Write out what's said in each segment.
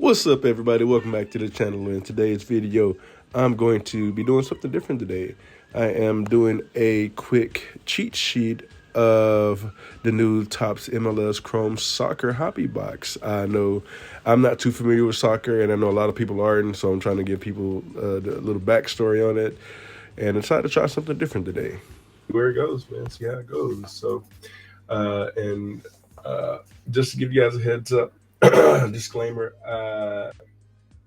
What's up, everybody? Welcome back to the channel. In today's video, I'm going to be doing something different today. I am doing a quick cheat sheet of the new Topps MLS Chrome Soccer Hobby Box. I know I'm not too familiar with soccer, and I know a lot of people aren't, so I'm trying to give people a little backstory on it, and I decided to try something different today. Where it goes, man. See how it goes. So, and just to give you guys a heads up, disclaimer,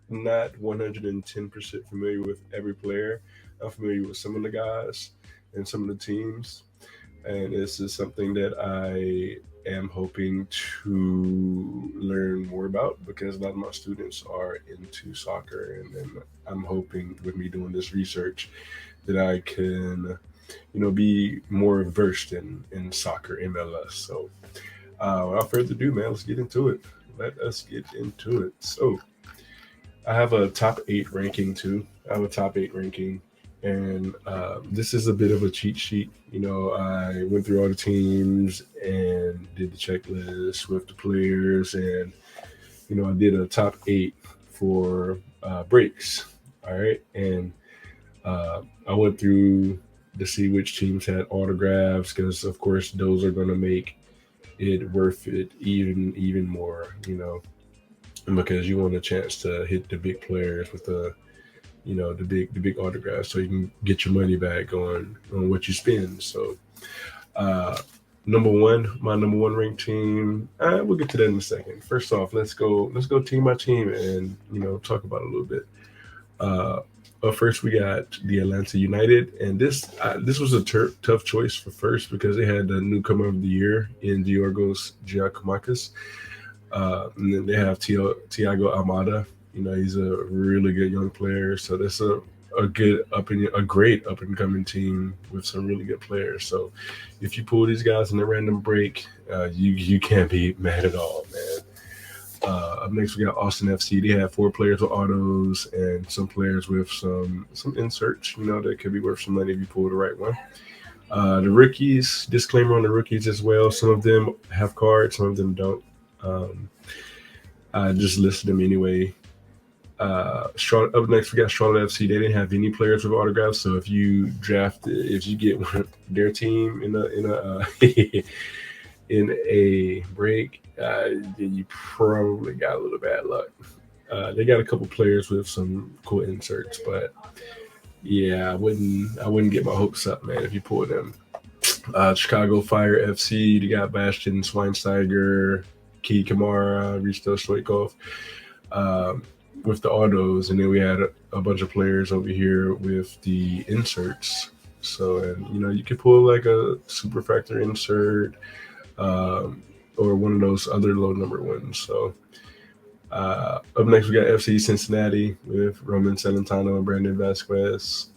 not 110% familiar with every player. I'm familiar with some of the guys and some of the teams. And this is something that I am hoping to learn more about because a lot of my students are into soccer. And then I'm hoping with me doing this research that I can, be more versed in soccer MLS. So without further ado, man, let's get into it. Let us get into it. So, I have a top 8 ranking too. I have a top 8 ranking, and this is a bit of a cheat sheet. I went through all the teams and did the checklist with the players, and I did a top 8 for breaks. All right, and I went through to see which teams had autographs because, of course, those are going to make it worth it even more. Because you want a chance to hit the big players with the big autographs, so you can get your money back on what you spend. So, uh, my number one ranked team. We'll get to that in a second. First off, let's go team by team and talk about it a little bit. But first, we got the Atlanta United, and this was a tough choice for first because they had the newcomer of the year in Giorgos Giacomakis. And then they have Thiago Almada. He's a really good young player. So that's a great up and coming team with some really good players. So if you pull these guys in a random break, you can't be mad at all, man. Up next, we got Austin FC. They have 4 players with autos and some players with some inserts. That could be worth some money if you pull the right one. The rookies, disclaimer on the rookies as well. Some of them have cards, some of them don't. I just listed them anyway. Up next, we got Charlotte FC. They didn't have any players with autographs, so if you get one of their team in a break, then you probably got a little bad luck. They got a couple players with some cool inserts, but yeah, I wouldn't get my hopes up, man, if you pull them. Chicago Fire FC. They got Bastian Schweinsteiger, Key Kamara, Risto Stoikov with the autos, and then we had a bunch of players over here with the inserts. So, and you could pull like a super factor insert or one of those other low number ones. So, up next we got FC Cincinnati with Roman Celentano and Brandon Vasquez.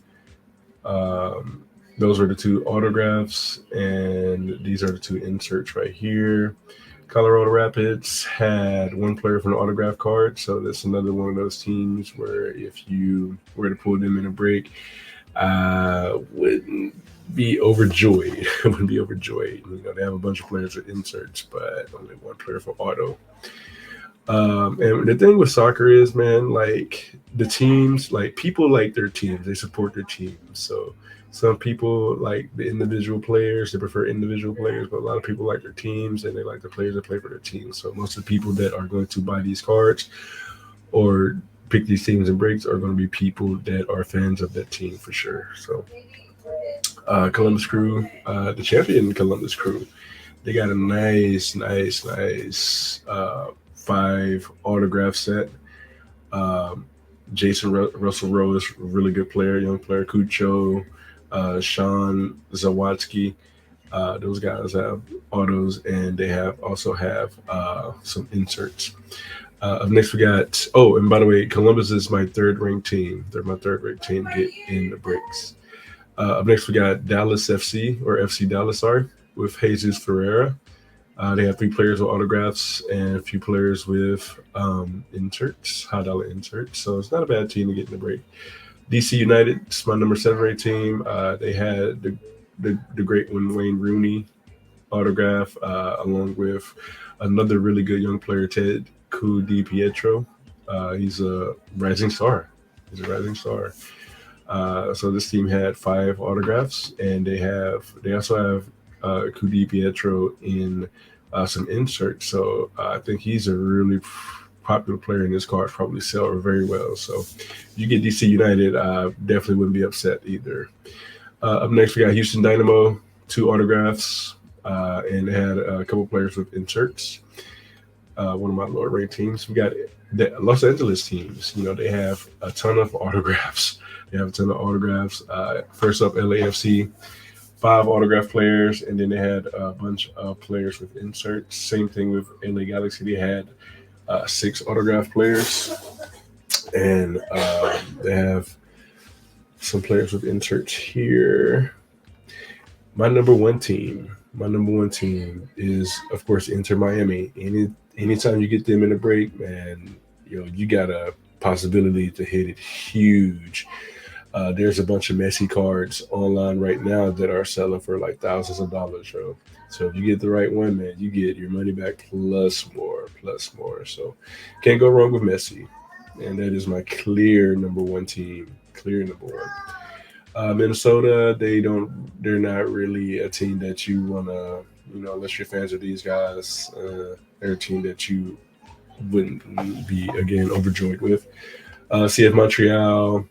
Those are the 2 autographs, and these are the 2 inserts right here. Colorado Rapids had 1 player from the autograph card, so that's another one of those teams where if you were to pull them in a break, I wouldn't be overjoyed. I wouldn't be overjoyed. They have a bunch of players with inserts, but only 1 player for auto. And the thing with soccer is, man, like the teams, like people like their teams, they support their teams. So some people like the individual players, they prefer individual players, but a lot of people like their teams and they like the players that play for their teams. So most of the people that are going to buy these cards or pick these teams and breaks are going to be people that are fans of that team for sure. So Columbus Crew, the champion Columbus Crew, they got a nice 5 autograph set. Jason Russell Rowe is a really good player, young player. Cucho, Sean Zawatsky. Those guys have autos, and they also have some inserts. Up next, we got. Oh, and by the way, Columbus is my 3rd ranked team. They're my 3rd ranked team to get in the breaks. Up next, we got Dallas FC or FC Dallas, sorry, with Jesus Ferreira. They have 3 players with autographs and a few players with inserts, high dollar inserts. So it's not a bad team to get in the break. DC United, it's my number 7 ranked team. They had the great one, Wayne Rooney autograph, along with another really good young player, Ted Ku Di Pietro. He's a rising star. He's a rising star. So this team had 5 autographs, and they also have Kudi Pietro in some inserts. So I think he's a really popular player, and his cards probably sell very well. So if you get DC United, I definitely wouldn't be upset either. Up next, we got Houston Dynamo, 2 autographs, and they had a couple players with inserts. One of my lower ranked teams. We got the Los Angeles teams. You know, they have a ton of autographs. They have a ton of autographs. First up, LAFC, 5 autograph players, and then they had a bunch of players with inserts. Same thing with LA Galaxy. They had 6 autograph players, and they have some players with inserts here. My number one team is, of course, Inter Miami. Anytime you get them in a break, man, you got a possibility to hit it huge. There's a bunch of Messi cards online right now that are selling for like thousands of dollars, bro. So if you get the right one, man, you get your money back plus more, plus more. So can't go wrong with Messi, and that is my clear number one team. Clear number one. Minnesota, they're not really a team that you wanna, unless you're fans of these guys. They're a team that you wouldn't be again overjoyed with. CF Montreal,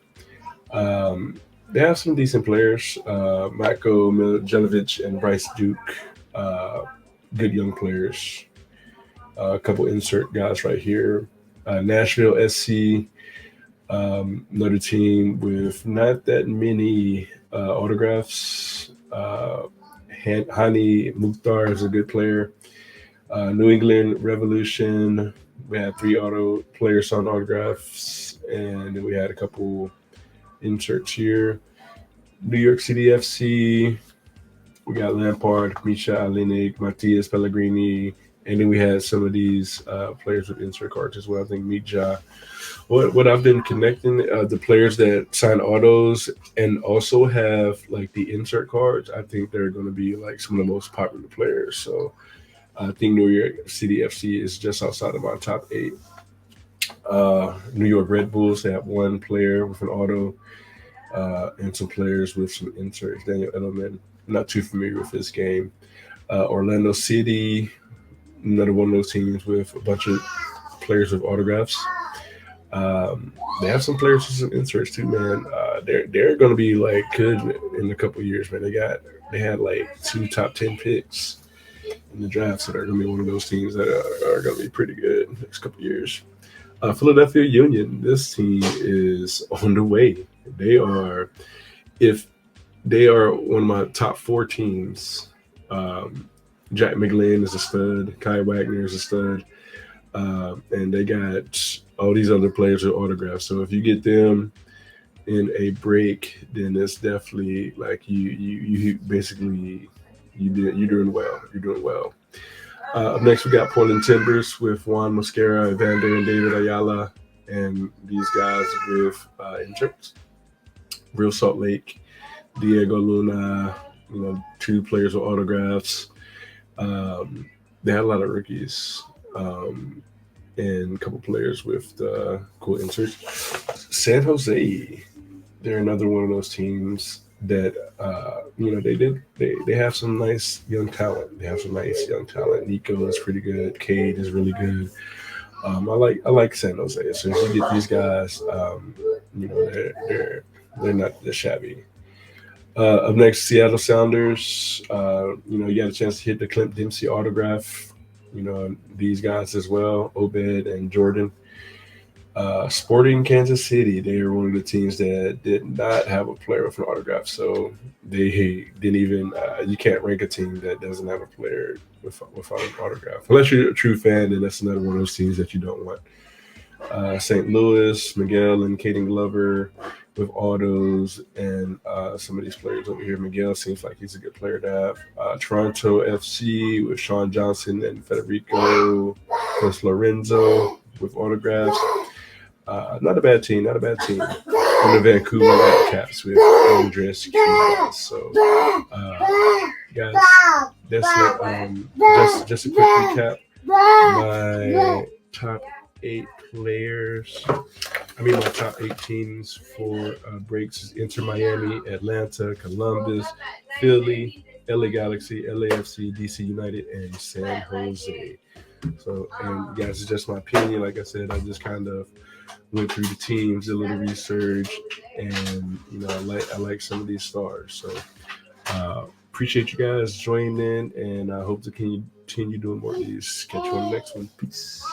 they have some decent players. Mako Miljanovic and Bryce Duke, uh, good young players. A couple insert guys right here. Nashville SC, another team with not that many autographs. Hani Mukhtar is a good player. New England Revolution, we had 3 players on autographs, and then we had a couple inserts here. New York City FC, we got Lampard, Misha Alinik, Matias Pellegrini, and then we had some of these players with insert cards as well. I think Mija. What I've been connecting, the players that sign autos and also have like the insert cards, I think they're going to be like some of the most popular players. So I think New York City FC is just outside of my top 8. New York Red Bulls, they have 1 player with an auto, and some players with some inserts. Daniel Edelman, not too familiar with this game. Orlando City, another one of those teams with a bunch of players with autographs. They have some players with some inserts too, man. They're going to be like good in a couple of years, man. They had like 2 top 10 picks in the draft, so they're going to be one of those teams that are going to be pretty good next couple of years. Philadelphia Union, this team is on the way. They are, if they are one of my top 4 teams. Jack McGlynn is a stud. Kai Wagner is a stud. And they got all these other players with autographs. So if you get them in a break, then it's definitely like you basically you're doing well. You're doing well. Up next, we got Portland Timbers with Juan Mosquera, Evander, and David Ayala, and these guys with insurance. Real Salt Lake, Diego Luna, 2 players with autographs. They had a lot of rookies, and a couple players with cool inserts. San Jose, they're another one of those teams that they have some nice young talent. They have some nice young talent. Nico is pretty good. Cade is really good. I like San Jose. So if you get these guys, they're not that shabby. Up next, Seattle Sounders. You got a chance to hit the Clint Dempsey autograph. These guys as well, Obed and Jordan. Sporting Kansas City, they are one of the teams that did not have a player with an autograph. So they didn't even, you can't rank a team that doesn't have a player without an autograph. Unless you're a true fan, then that's another one of those teams that you don't want. St. Louis, Miguel and Caden Glover with autos, and some of these players over here. Miguel seems like he's a good player to have. Toronto FC with Sean Johnson and Federico plus Lorenzo with autographs. Not a bad team, not a bad team. From the Vancouver Whitecaps with Andres Quinas. So, guys, that's it. Just a quick recap. My top 8 players. My top 8 teams for breaks is Inter Miami, Atlanta, Columbus, Philly, LA Galaxy, LAFC, DC United, and San Jose. So, and guys, it's just my opinion. Like I said, I just kind of went through the teams, did a little research, and I like some of these stars. So, appreciate you guys joining in, and I hope to continue doing more of these. Catch you on the next one. Peace.